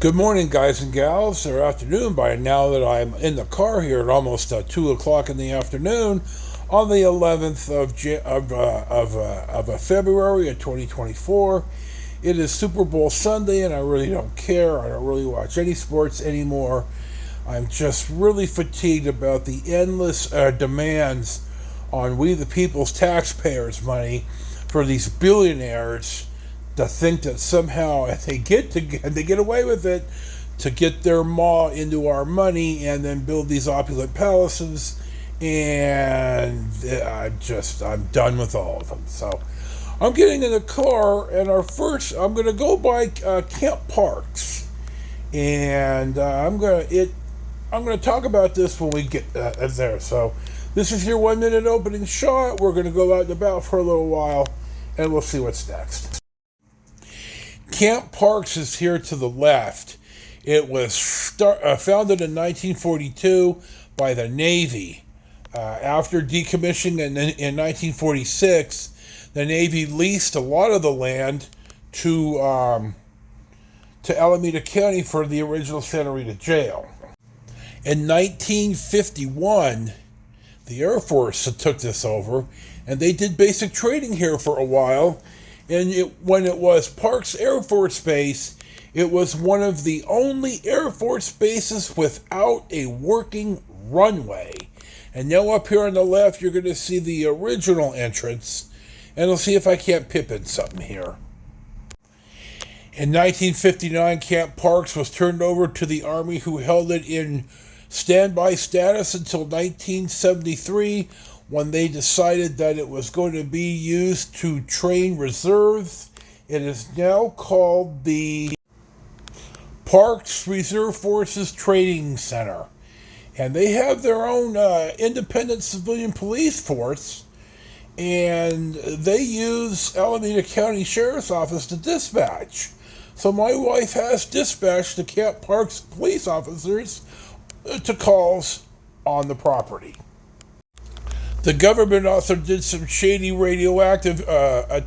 Good morning, guys and gals, or afternoon by now that I'm in the car here at almost 2 o'clock in the afternoon on the 11th of February of 2024. It is Super Bowl Sunday, and I really don't care. I don't really watch any sports anymore. I'm just really fatigued about the endless demands on we the people's taxpayers' money for these billionaires to think that somehow if they get away with it, to get their maw into our money and then build these opulent palaces. And I'm done with all of them. So I'm getting in the car, and I'm going to go by Camp Parks, and I'm going to talk about this when we get there. So this is your 1 minute opening shot. We're going to go out and about for a little while, and we'll see what's next. Camp Parks is here to the left. It was founded in 1942 by the Navy. After decommissioning in 1946, the Navy leased a lot of the land to Alameda County for the original Santa Rita jail. In 1951, the Air Force took this over, and they did basic training here for a while. And when it was Parks Air Force Base, it was one of the only Air Force bases without a working runway. And now up here on the left, you're going to see the original entrance, and I'll see if I can't pip in something here. In 1959, Camp Parks was turned over to the Army, who held it in standby status until 1973, when they decided that it was going to be used to train reserves. It is now called the Parks Reserve Forces Training Center. And they have their own independent civilian police force, and they use Alameda County Sheriff's Office to dispatch. So my wife has dispatched the Camp Parks police officers to calls on the property. The government also did some shady radioactive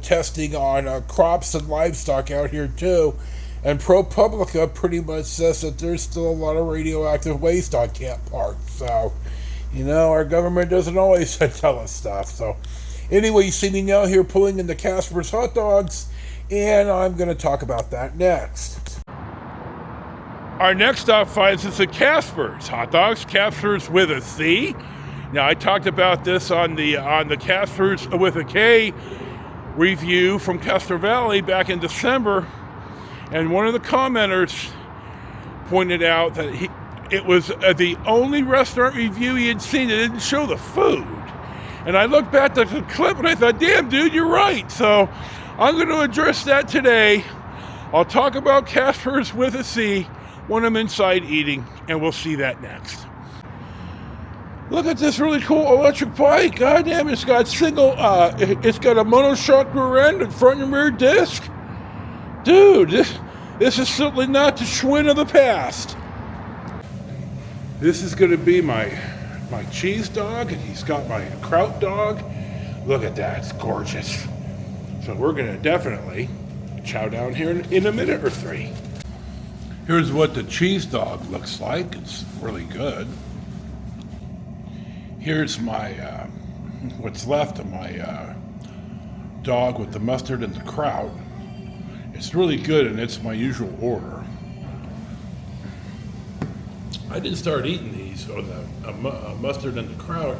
testing on crops and livestock out here too, and ProPublica pretty much says that there's still a lot of radioactive waste on Camp Parks. So, our government doesn't always tell us stuff. So, anyway, you see me now here pulling in the Kasper's hot dogs, and I'm going to talk about that next. Our next stop finds us at Casper's hot dogs. Casper's with a C. Now, I talked about this on the Casper's with a K review from Castro Valley back in December, and one of the commenters pointed out that it was the only restaurant review he had seen that didn't show the food. And I looked back at the clip and I thought, damn, dude, you're right. So I'm going to address that today. I'll talk about Casper's with a C when I'm inside eating, and we'll see that next. Look at this really cool electric bike. God damn, it's got it's got a monoshock rear end and front and rear disc. Dude, this is certainly not the Schwinn of the past. This is going to be my cheese dog, and he's got my kraut dog. Look at that, it's gorgeous. So we're going to definitely chow down here in a minute or three. Here's what the cheese dog looks like. It's really good. Here's my, what's left of my dog with the mustard and the kraut. It's really good, and it's my usual order. I didn't start eating these, or the mustard and the kraut,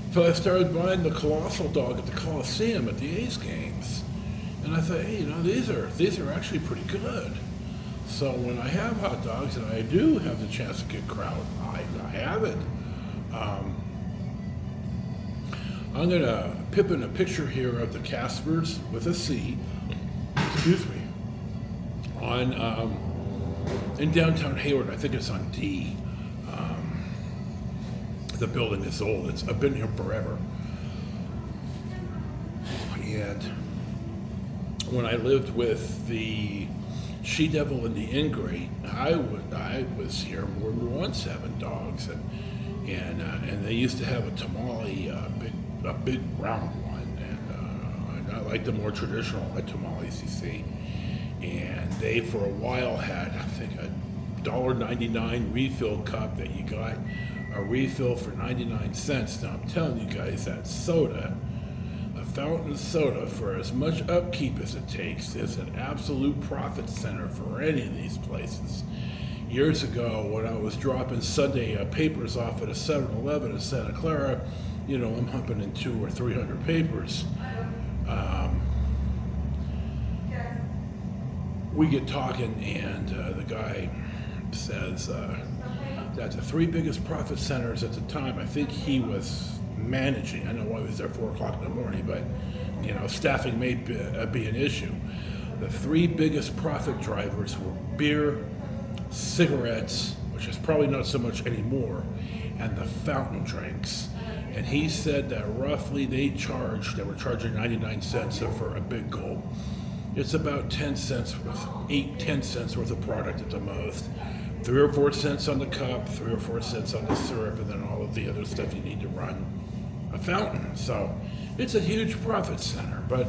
until I started buying the colossal dog at the Coliseum at the A's games. And I thought, hey, these are actually pretty good. So when I have hot dogs, and I do have the chance to get kraut, I have it. I'm going to pip in a picture here of the Casper's with a C, excuse me, on in downtown Hayward. I think it's on D. The building is old. I've been here forever. And when I lived with the She-Devil and the Ingrate, I was here more than once having dogs, and they used to have a tamale, a big round one, and I like the more traditional tamales, you see. And they, for a while, had, I think, $1.99 refill cup that you got a refill for 99 cents. Now I'm telling you guys, that soda, a fountain soda, for as much upkeep as it takes, is an absolute profit center for any of these places. Years ago, when I was dropping Sunday papers off at a 7-Eleven in Santa Clara, you know, I'm humping in 200 or 300 papers. We get talking, and the guy says that the 3 biggest profit centers at the time, I think he was managing, I know why he was there 4 o'clock in the morning, but you know, staffing may be an issue. The 3 biggest profit drivers were beer, cigarettes, which is probably not so much anymore, and the fountain drinks. And he said that roughly they were charging 99 cents for a big gulp. It's about 10 cents worth, 10 cents worth of product at the most. 3 or 4 cents on the cup, 3 or 4 cents on the syrup, and then all of the other stuff you need to run a fountain. So it's a huge profit center. But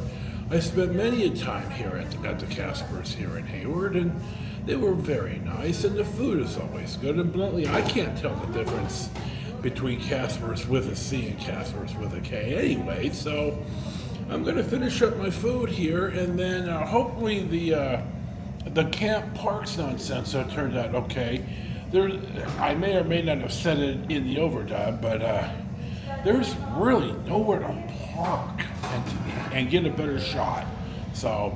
I spent many a time here at the Caspers here in Hayward, and they were very nice, and the food is always good. And bluntly, I can't tell the difference between Caspers with a C and Caspers with a K anyway. So I'm going to finish up my food here, and then hopefully the Camp Parks nonsense turned out okay. I may or may not have said it in the overdub, but there's really nowhere to park and get a better shot. So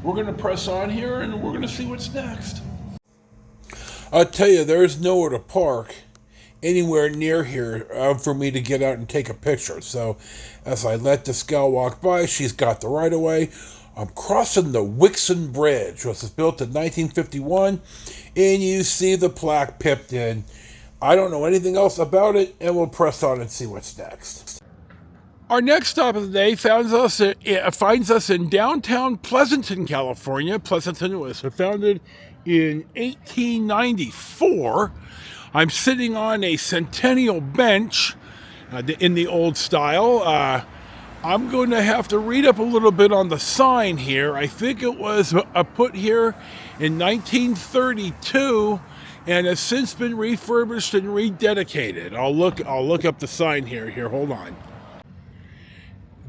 we're going to press on here, and we're going to see what's next. I'll tell you, there's nowhere to park anywhere near here for me to get out and take a picture. So as I let this gal walk by, she's got the right of way. I'm crossing the Wixon Bridge, which was built in 1951, and you see the plaque pipped in. I don't know anything else about it, and we'll press on and see what's next. Our next stop of the day finds us in downtown Pleasanton, California. Pleasanton was founded in 1894. I'm sitting on a centennial bench in the old style. I'm going to have to read up a little bit on the sign here. I think it was put here in 1932 and has since been refurbished and rededicated. I'll look up the sign here. Here, hold on.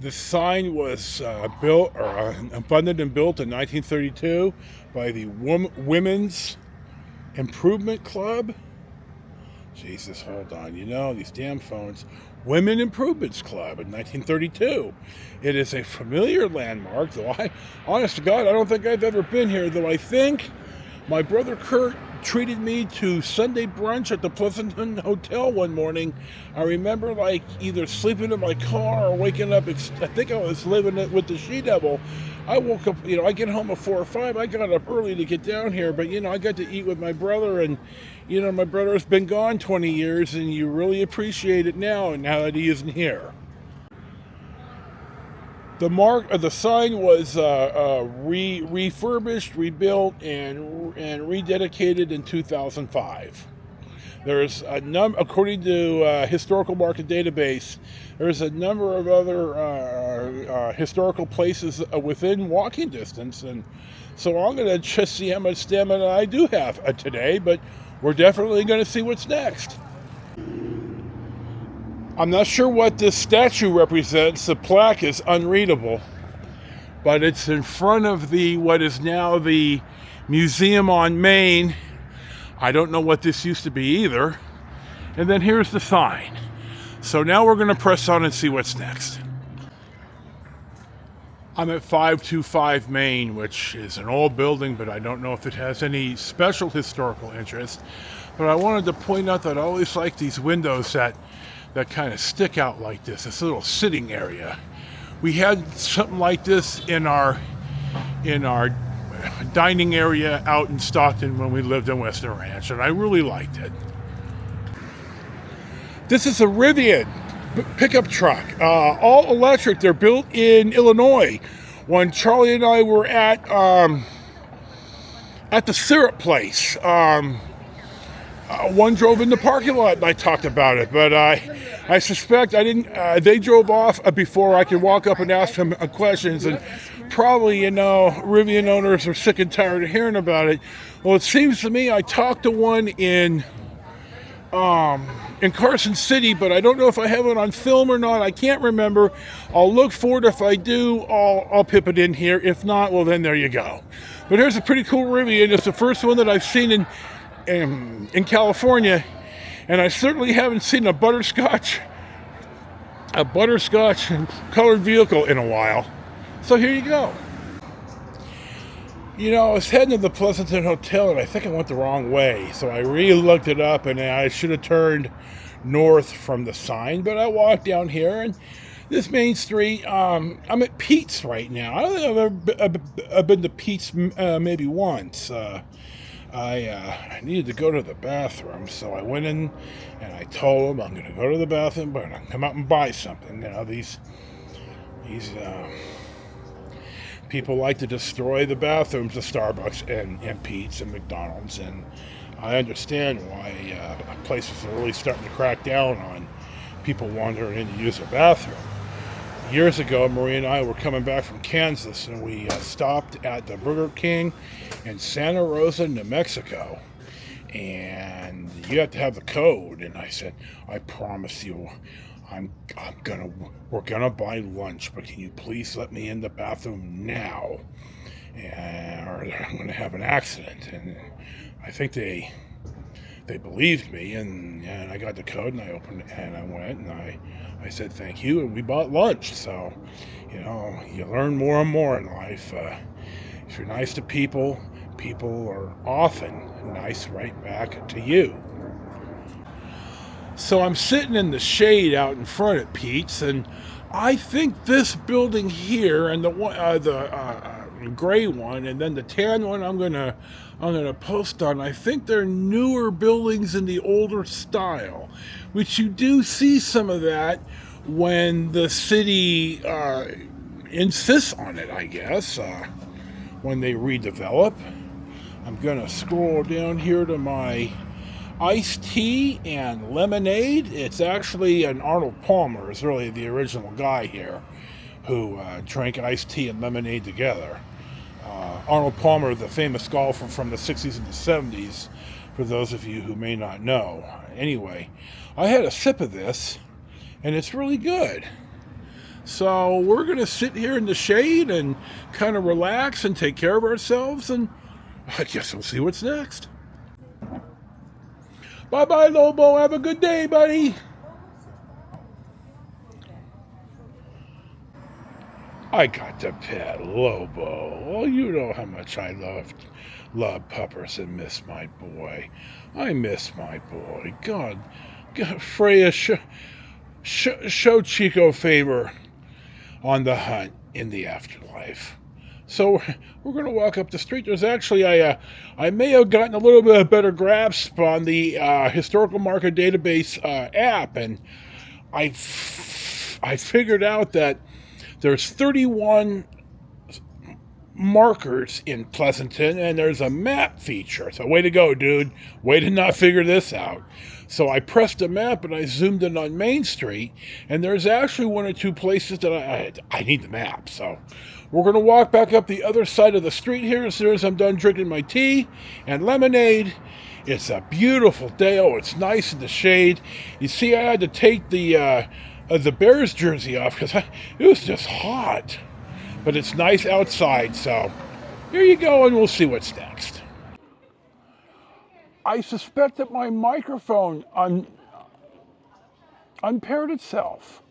The sign was funded and built in 1932 by the Women's Improvement Club. Jesus, hold on. You know, these damn phones. Women Improvements Club in 1932. It is a familiar landmark, though honest to God, I don't think I've ever been here, though I think my brother Kurt treated me to Sunday brunch at the Pleasanton Hotel one morning. I remember either sleeping in my car or waking up. I think I was living it with the she-devil. I woke up, I get home at 4 or 5. I got up early to get down here, but, I got to eat with my brother, and, my brother has been gone 20 years, and you really appreciate it now that he isn't here. The sign was refurbished, rebuilt, and rededicated in 2005. There's according to Historical Market Database, there's a number of other historical places within walking distance, and so I'm going to just see how much stamina I do have today, but we're definitely going to see what's next. I'm not sure what this statue represents. The plaque is unreadable, but it's in front of what is now the Museum on Main. I don't know what this used to be either. And then here's the sign. So now we're going to press on and see what's next. I'm at 525 Main, which is an old building, but I don't know if it has any special historical interest. But I wanted to point out that I always like these windows that kind of stick out like this little sitting area. We had something like this in our dining area out in Stockton when we lived in Western Ranch, and I really liked it. This is a Rivian pickup truck, all electric. They're built in Illinois. When Charlie and I were at the syrup place, one drove in the parking lot and I talked about it, but I suspect I didn't. They drove off before I could walk up and ask them questions, and probably, Rivian owners are sick and tired of hearing about it. Well, it seems to me I talked to one in Carson City, but I don't know if I have it on film or not. I can't remember. I'll look for it. If I do, I'll pip it in here. If not, well, then there you go. But here's a pretty cool Rivian. It's the first one that I've seen in California, and I certainly haven't seen a butterscotch colored vehicle in a while. So here you go. I was heading to the Pleasanton Hotel, and I think I went the wrong way. So I re-looked it up, and I should have turned north from the sign. But I walked down here, and this main street, I'm at Pete's right now. I don't think I've been to Pete's maybe once. I needed to go to the bathroom, so I went in, and I told them I'm going to go to the bathroom, but I'm going to come out and buy something. These people like to destroy the bathrooms of Starbucks and Pete's and McDonald's, and I understand why places are really starting to crack down on people wandering in to use their bathroom. Years ago, Marie and I were coming back from Kansas, and we stopped at the Burger King in Santa Rosa, New Mexico, and you have to have the code. And I said, I promise you, we're gonna buy lunch, but can you please let me in the bathroom now, or I'm gonna have an accident. And I think they believed me, and I got the code, and I opened it, and I went, and I said thank you, and we bought lunch. So, you learn more and more in life. If you're nice to people, people are often nice right back to you. So I'm sitting in the shade out in front at Pete's, and I think this building here, and the gray one, and then the tan one, I'm gonna post on. I think they're newer buildings in the older style, which you do see some of that when the city insists on it, I guess, when they redevelop. I'm gonna scroll down here to my iced tea and lemonade. It's actually an Arnold Palmer is really the original guy here who drank iced tea and lemonade together. Arnold Palmer, the famous golfer from the 60s and the 70s, for those of you who may not know. Anyway, I had a sip of this, and it's really good. So we're going to sit here in the shade and kind of relax and take care of ourselves, and I guess we'll see what's next. Bye-bye, Lobo. Have a good day, buddy. I got to pet Lobo. Well, you know how much I love puppers and miss my boy. I miss my boy. God Freya, show Chico a favor on the hunt in the afterlife. So we're going to walk up the street. There's actually, I may have gotten a little bit of better grasp on the historical marker database app, and I figured out that there's 31 markers in Pleasanton, and there's a map feature. So way to go, dude. Way to not figure this out. So I pressed a map, and I zoomed in on Main Street, and there's actually one or two places that I need the map. So we're going to walk back up the other side of the street here as soon as I'm done drinking my tea and lemonade. It's a beautiful day. Oh, it's nice in the shade. You see, I had to take the Bears jersey off because it was just hot. But it's nice outside, so here you go, and we'll see what's next. I suspect that my microphone unpaired itself.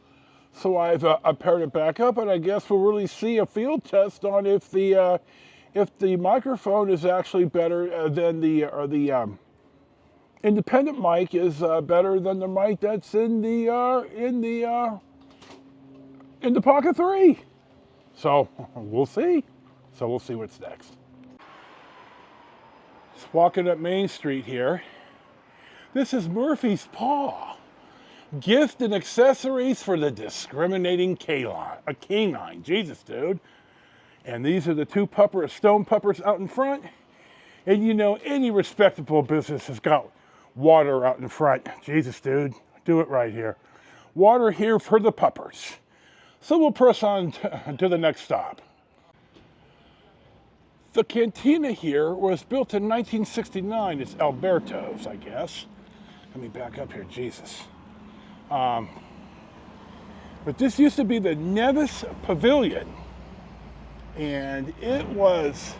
So I've paired it back up, and I guess we'll really see a field test on if the microphone is actually better than the independent mic is better than the mic that's in the Pocket 3. So we'll see. So we'll see what's next. Just walking up Main Street here. This is Murphy's Paw. Gift and accessories for the discriminating canine. Jesus, dude. And these are the two stone puppers out in front. And you know, any respectable business has got water out in front. Jesus, dude. Do it right here. Water here for the puppers. So we'll press on to the next stop. The cantina here was built in 1969. It's Alberto's, I guess. Let me back up here, Jesus. But this used to be the Nevis Pavilion. And it was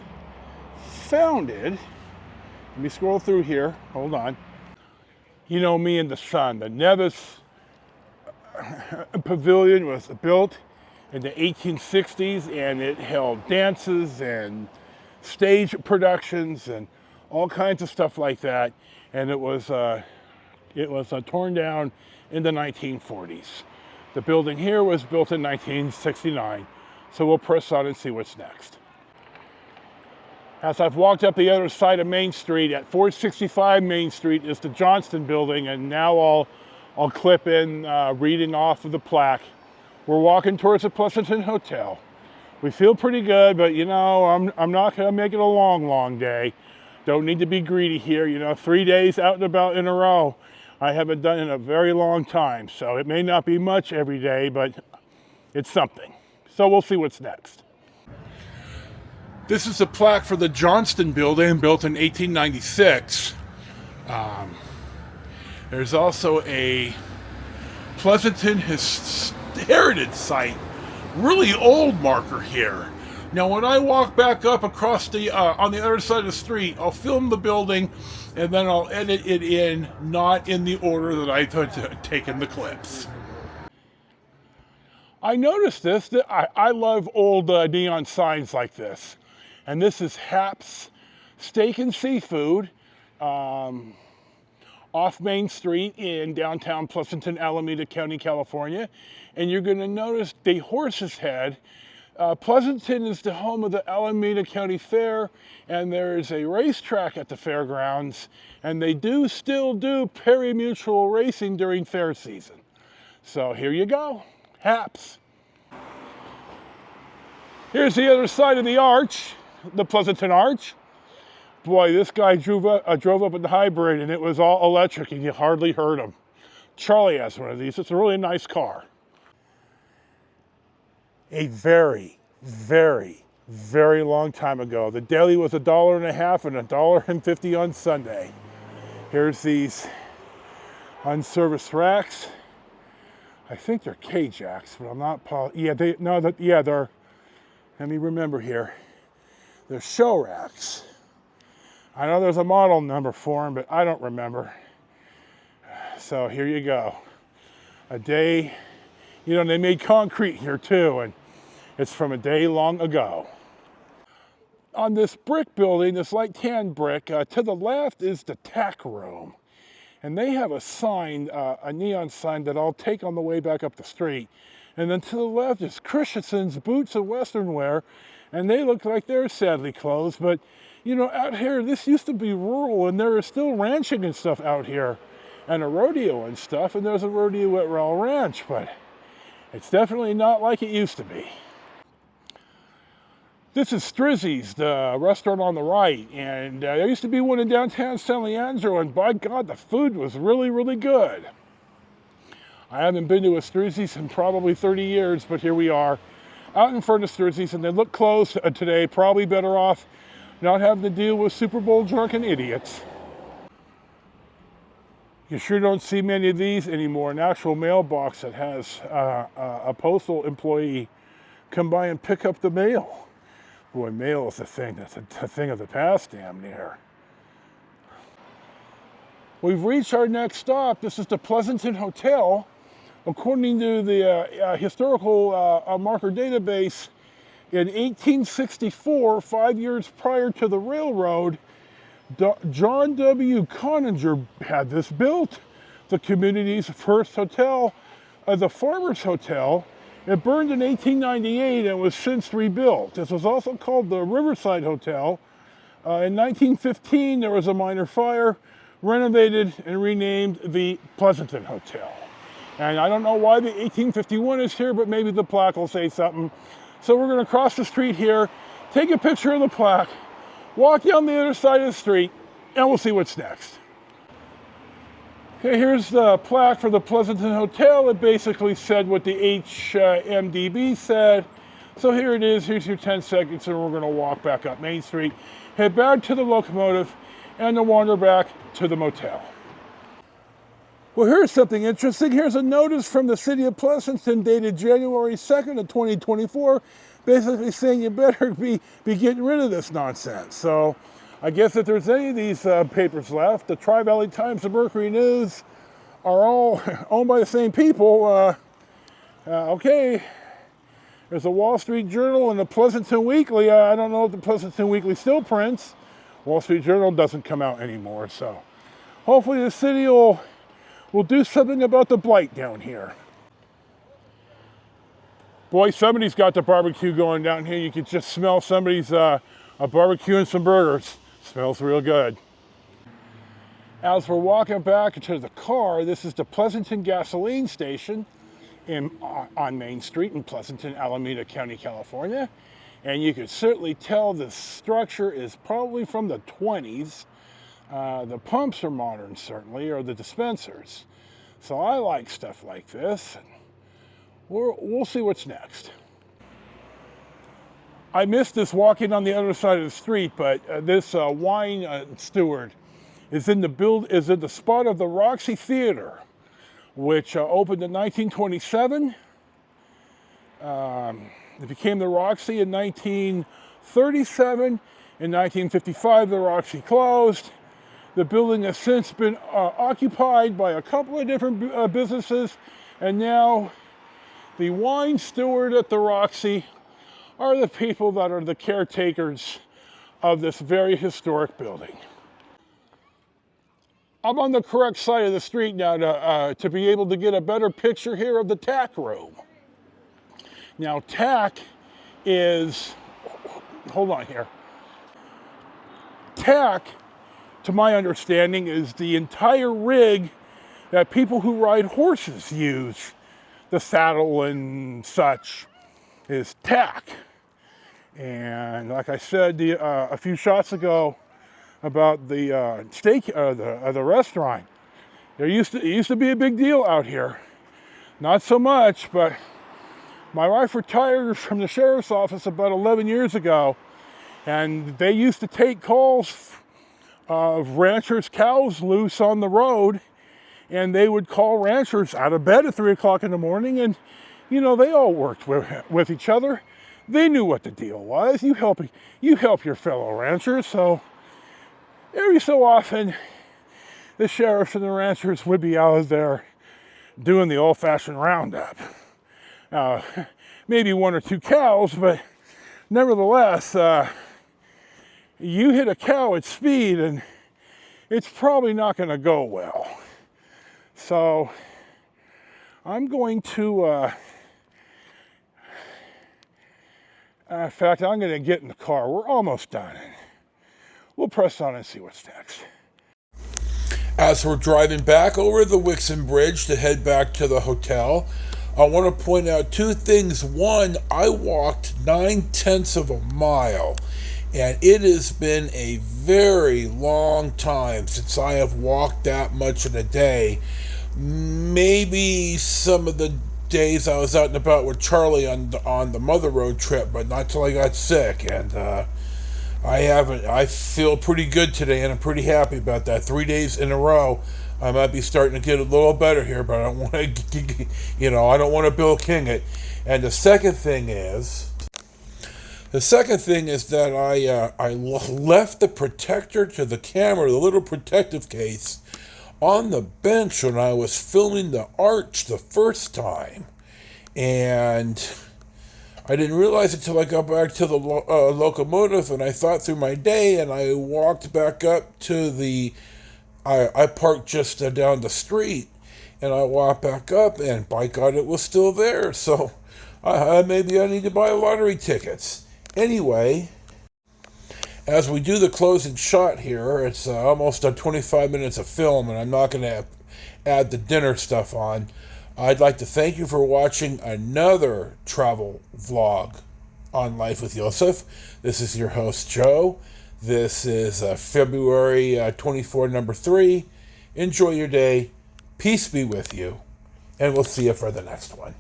founded, let me scroll through here, hold on. You know me and the sun. The Nevis Pavilion was built in the 1860s, and it held dances and stage productions and all kinds of stuff like that. And it was torn down in the 1940s. The building here was built in 1969. So we'll press on and see what's next. As I've walked up the other side of Main Street, at 465 Main Street is the Johnston building, and now I'll clip in reading off of the plaque. We're walking towards the Pleasanton Hotel. We feel pretty good, but you know, I'm not gonna make it a long day. Don't need to be greedy here. You know, 3 days out and about in a row, I haven't done in a very long time. So it may not be much every day, but it's something. So we'll see what's next. This is a plaque for the Johnston building, built in 1896. There's also a Pleasanton Heritage Site, really old marker here. Now when I walk back up across the, on the other side of the street, I'll film the building and then I'll edit it in, not in the order that I taken the clips. I noticed this, that I love old neon signs like this. And this is Hap's Steak and Seafood off Main Street in downtown Pleasanton, Alameda County, California. And you're gonna notice the horse's head. Pleasanton is the home of the Alameda County Fair, and there's a racetrack at the fairgrounds, and they still do pari-mutuel racing during fair season. So here you go. Haps. Here's the other side of the arch, the Pleasanton Arch. Boy, this guy drove up in the hybrid and it was all electric and you hardly heard him. Charlie has one of these. It's a really nice car. A very long time ago, the deli was $1.50 and $1.50 on Sunday. Here's these unserviced racks. I think they're K-Jacks, but I'm not positive. Yeah, they're, let me remember here. They're show racks. I know there's a model number for them, but I don't remember. So here you go. A day, you know, they made concrete here too, and it's from a day long ago. On this brick building, this light tan brick, to the left is the tack room. And they have a sign, a neon sign that I'll take on the way back up the street. And then to the left is Christensen's Boots and Western Wear, and they look like they're sadly closed. But, you know, out here, this used to be rural, and there is still ranching and stuff out here, and a rodeo and stuff, and there's a rodeo at Rail Ranch, but it's definitely not like it used to be. This is Strizzy's, the restaurant on the right, and there used to be one in downtown San Leandro, and by God, the food was really good. I haven't been to a Strizzy's in probably 30 years, but here we are, out in front of Strizzy's, and they look closed today. Probably better off not having to deal with Super Bowl drunken idiots. You sure don't see many of these anymore. An actual mailbox that has a postal employee come by and pick up the mail. Boy, mail is a thing. That's a thing of the past, damn near. We've reached our next stop. This is the Pleasanton Hotel. According to the historical marker database, in 1864, 5 years prior to the railroad, John W. Coninger had this built. The community's first hotel, the Farmers Hotel. It burned in 1898 and was since rebuilt. This was also called the Riverside Hotel. In 1915, there was a minor fire, renovated and renamed the Pleasanton Hotel. And I don't know why the 1851 is here, but maybe the plaque will say something. So we're gonna cross the street here, take a picture of the plaque, walk down the other side of the street, and we'll see what's next. Okay, here's the plaque for the Pleasanton Hotel. It basically said what the HMDB said. So here it is. Here's your 10 seconds, and we're going to walk back up Main Street, head back to the locomotive, and then wander back to the motel. Well, here's something interesting. Here's a notice from the city of Pleasanton dated January 2nd of 2024, basically saying you better be getting rid of this nonsense. So I guess if there's any of these papers left, the Tri-Valley Times and Mercury News are all owned by the same people. Okay. There's a Wall Street Journal and the Pleasanton Weekly. I don't know if the Pleasanton Weekly still prints. Wall Street Journal doesn't come out anymore. So hopefully the city will do something about the blight down here. Boy, somebody's got the barbecue going down here. You can just smell somebody's a barbecue and some burgers. Smells real good. As we're walking back to the car, this is the Pleasanton gasoline station on Main Street in Pleasanton, Alameda County, California. And you can certainly tell the structure is probably from the 20s. The pumps are modern, certainly, or the dispensers. So I like stuff like this. We'll see what's next. I missed this walking on the other side of the street, but this wine steward is in the spot of the Roxy Theater, which opened in 1927. It became the Roxy in 1937. In 1955, the Roxy closed. The building has since been occupied by a couple of different businesses, and now the wine steward at the Roxy are the people that are the caretakers of this very historic building. I'm on the correct side of the street now to be able to get a better picture here of the tack room. Now, tack is, hold on here. Tack, to my understanding, is the entire rig that people who ride horses use. The saddle and such is tack. And like I said a few shots ago about the the restaurant, it used to be a big deal out here. Not so much, but my wife retired from the sheriff's office about 11 years ago, and they used to take calls of ranchers' cows loose on the road, and they would call ranchers out of bed at 3 o'clock in the morning, and you know, they all worked with each other. They knew what the deal was. You help your fellow ranchers. So every so often, the sheriffs and the ranchers would be out there doing the old-fashioned roundup. Maybe 1 or 2 cows, but nevertheless, you hit a cow at speed, and it's probably not going to go well. So I'm going to, in fact, I'm going to get in the car. We're almost done. We'll press on and see what's next. As we're driving back over the Wixon Bridge to head back to the hotel, I want to point out 2 things. One, I walked 9/10 of a mile, and it has been a very long time since I have walked that much in a day. Maybe some of the days I was out and about with Charlie on the Mother Road trip, but not till I got sick. And I feel pretty good today, and I'm pretty happy about that. 3 days in a row. I might be starting to get a little better here, but I don't want to, I don't want to Bill King it. And the second thing is that I left the protector to the camera, the little protective case, on the bench when I was filming the arch the first time. And I didn't realize it until I got back to the locomotive, and I thought through my day, and I walked back up to I parked just down the street, and I walked back up, and by God, it was still there. So maybe I need to buy lottery tickets. Anyway, as we do the closing shot here, it's almost 25 minutes of film, and I'm not going to add the dinner stuff on. I'd like to thank you for watching another travel vlog on Life with Yosef. This is your host, Joe. This is February 24, number 3. Enjoy your day. Peace be with you. And we'll see you for the next one.